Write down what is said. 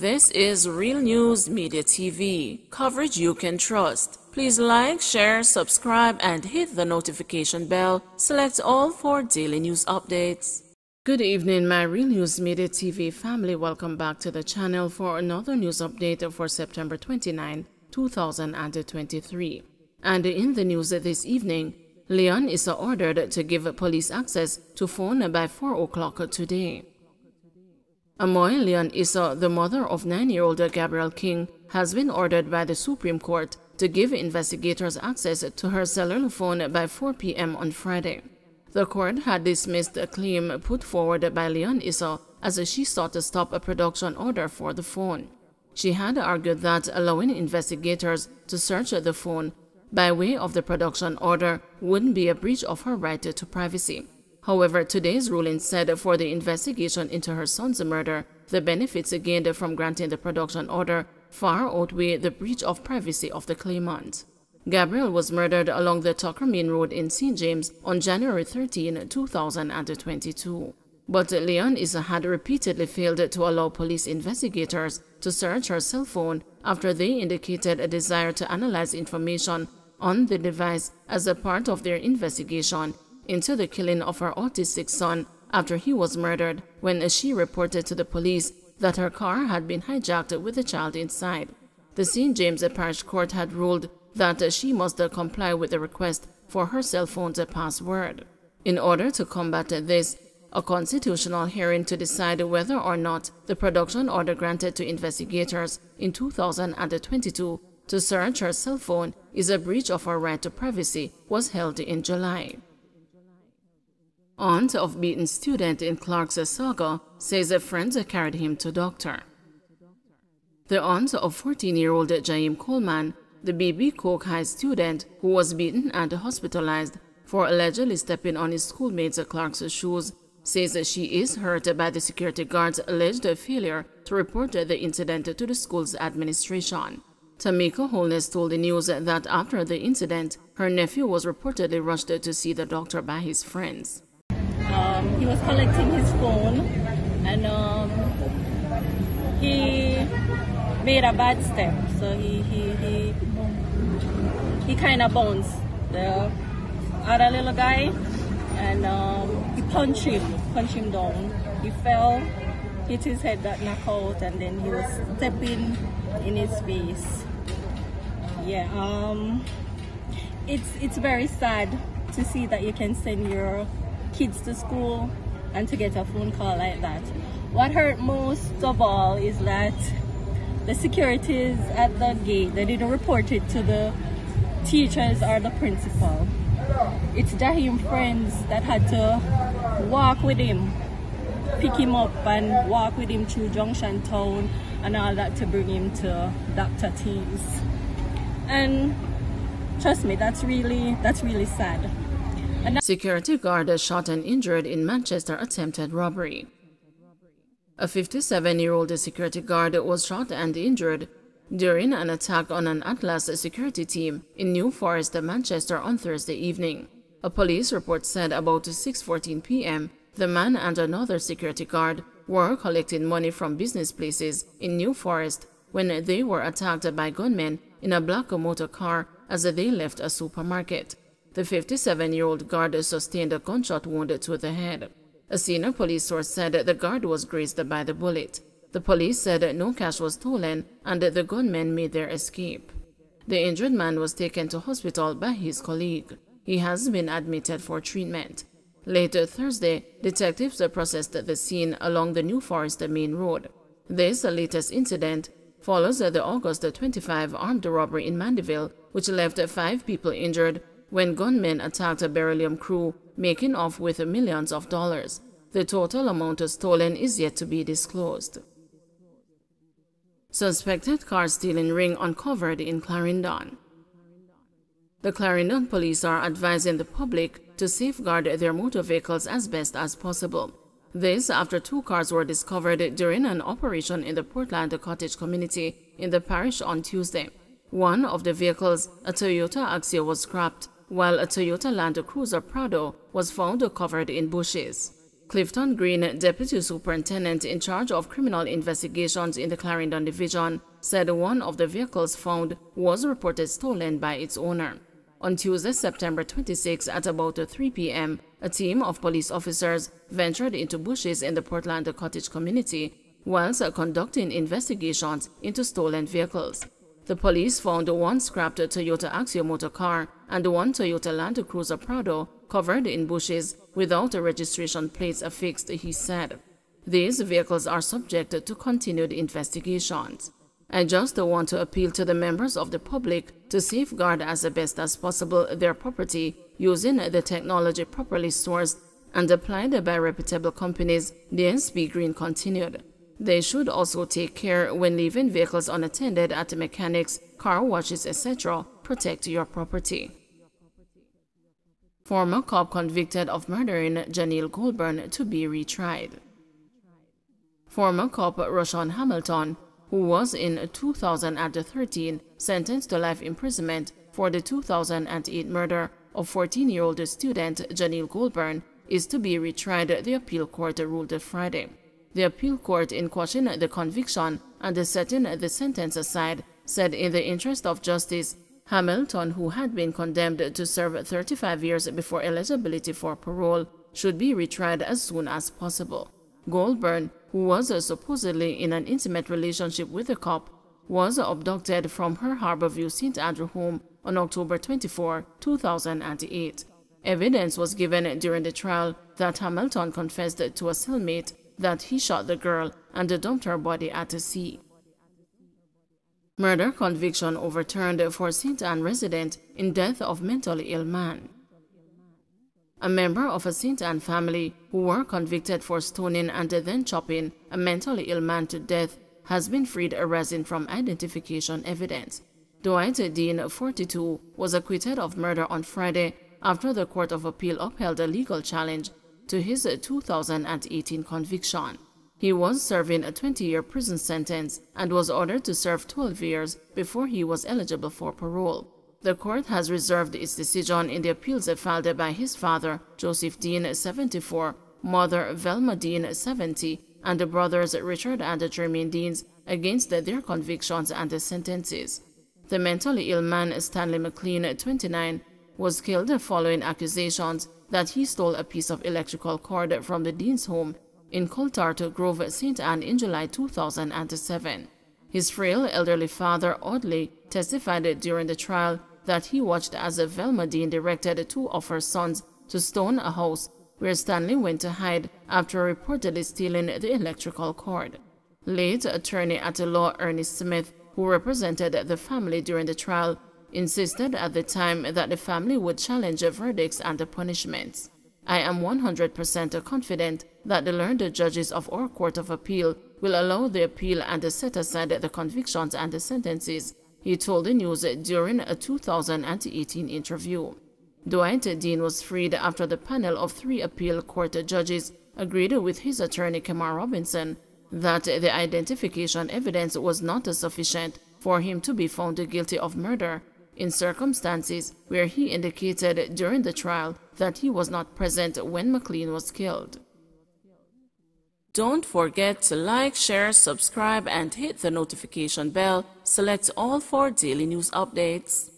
This is Real News Media TV, coverage you can trust. Please like, share, subscribe, and hit the notification bell. Select all for daily news updates. Good evening, my Real News Media TV family. Welcome back to the channel for another news update for September 29, 2023. And in the news this evening, Leon is ordered to give police access to phone by 4 o'clock today. Amoy Leon Issa, the mother of 9-year-old Gabriel King, has been ordered by the Supreme Court to give investigators access to her cellular phone by 4 p.m. on Friday. The court had dismissed a claim put forward by Leon Issa as she sought to stop a production order for the phone. She had argued that allowing investigators to search the phone by way of the production order wouldn't be a breach of her right to privacy. However, today's ruling said for the investigation into her son's murder, the benefits gained from granting the production order far outweigh the breach of privacy of the claimant. Gabriel was murdered along the Tucker Main Road in St. James on January 13, 2022. But Leon Issa had repeatedly failed to allow police investigators to search her cell phone after they indicated a desire to analyze information on the device as a part of their investigation into the killing of her autistic son after he was murdered, when she reported to the police that her car had been hijacked with the child inside. The St. James Parish Court had ruled that she must comply with the request for her cell phone's password. In order to combat this, a constitutional hearing to decide whether or not the production order granted to investigators in 2022 to search her cell phone is a breach of her right to privacy was held in July. Aunt of beaten student in Clark's saga says friends carried him to doctor. The aunt of 14-year-old Jaim Coleman, the B.B. Coke High student who was beaten and hospitalized for allegedly stepping on his schoolmate's Clark's shoes, says she is hurt by the security guard's alleged failure to report the incident to the school's administration. Tamika Holness told the news that after the incident, her nephew was reportedly rushed to see the doctor by his friends. He was collecting his phone and he made a bad step, so he kind of bounced the other little guy and he punched him down. He fell, hit his head, got knocked out, and then he was stepping in his face. Yeah, it's very sad to see that you can send your kids to school and to get a phone call like that. What hurt most of all is that the securities at the gate, they didn't report it to the teachers or the principal. It's Jahim's friends that had to walk with him, pick him up and walk with him through Junction Town and all that to bring him to Dr. T's. And trust me, that's really sad. Security guard shot and injured in Manchester attempted robbery. A 57-year-old security guard was shot and injured during an attack on an Atlas security team in New Forest, Manchester on Thursday evening. A police report said about 6:14 p.m. the man and another security guard were collecting money from business places in New Forest when they were attacked by gunmen in a black motor car as they left a supermarket. The 57-year-old guard sustained a gunshot wound to the head. A senior police source said the guard was grazed by the bullet. The police said no cash was stolen and the gunmen made their escape. The injured man was taken to hospital by his colleague. He has been admitted for treatment. Later Thursday, detectives processed the scene along the New Forest Main Road. This latest incident follows the August 25 armed robbery in Mandeville, which left 5 people injured when gunmen attacked a beryllium crew, making off with millions of dollars. The total amount stolen is yet to be disclosed. Suspected car stealing ring uncovered in Clarendon. The Clarendon police are advising the public to safeguard their motor vehicles as best as possible. This after 2 cars were discovered during an operation in the Portland Cottage community in the parish on Tuesday. One of the vehicles, a Toyota Axia, was scrapped, while a Toyota Land Cruiser Prado was found covered in bushes. Clifton Green, Deputy Superintendent in charge of criminal investigations in the Clarendon Division, said one of the vehicles found was reported stolen by its owner. On Tuesday, September 26, at about 3 p.m., a team of police officers ventured into bushes in the Portland Cottage community whilst conducting investigations into stolen vehicles. The police found one scrapped Toyota Axio motor car and one Toyota Land Cruiser Prado covered in bushes without registration plates affixed, he said. These vehicles are subject to continued investigations. I just want to appeal to the members of the public to safeguard as best as possible their property using the technology properly sourced and applied by reputable companies, the SP Green continued. They should also take care when leaving vehicles unattended at mechanics, car washes, etc. Protect your property. Former cop convicted of murdering Janelle Goulburn to be retried. Former cop Rashawn Hamilton, who was in 2013 sentenced to life imprisonment for the 2008 murder of 14-year-old student Janelle Goulburn, is to be retried, the appeal court ruled Friday. The appeal court, in quashing the conviction and setting the sentence aside, said in the interest of justice, Hamilton, who had been condemned to serve 35 years before eligibility for parole, should be retried as soon as possible. Goulburn, who was supposedly in an intimate relationship with the cop, was abducted from her Harborview St. Andrew home on October 24, 2008. Evidence was given during the trial that Hamilton confessed to a cellmate that he shot the girl and dumped her body at the sea. Murder conviction overturned for St. Anne resident in death of mentally ill man. A member of a St. Anne family who were convicted for stoning and then chopping a mentally ill man to death has been freed arising from identification evidence. Dwight Dean, 42, was acquitted of murder on Friday after the Court of Appeal upheld a legal challenge to his 2018 conviction. He was serving a 20-year prison sentence and was ordered to serve 12 years before he was eligible for parole. The court has reserved its decision in the appeals filed by his father, Joseph Dean, 74, mother, Velma Dean, 70, and the brothers Richard and Jermaine Deans against their convictions and sentences. The mentally ill man, Stanley McLean, 29, was killed following accusations that he stole a piece of electrical cord from the Dean's home in Coltart Grove, St. Anne in July 2007. His frail elderly father, Audley, testified during the trial that he watched as Velma Dean directed two of her sons to stone a house where Stanley went to hide after reportedly stealing the electrical cord. Late attorney at law Ernest Smith, who represented the family during the trial, insisted at the time that the family would challenge verdicts and punishments. I am 100% confident that the learned judges of our Court of Appeal will allow the appeal and set aside the convictions and the sentences, he told the news during a 2018 interview. Dwight Dean was freed after the panel of 3 appeal court judges agreed with his attorney Kemar Robinson that the identification evidence was not sufficient for him to be found guilty of murder in circumstances where he indicated during the trial that he was not present when McLean was killed. Don't forget to like, share, subscribe, and hit the notification bell. Select all for daily news updates.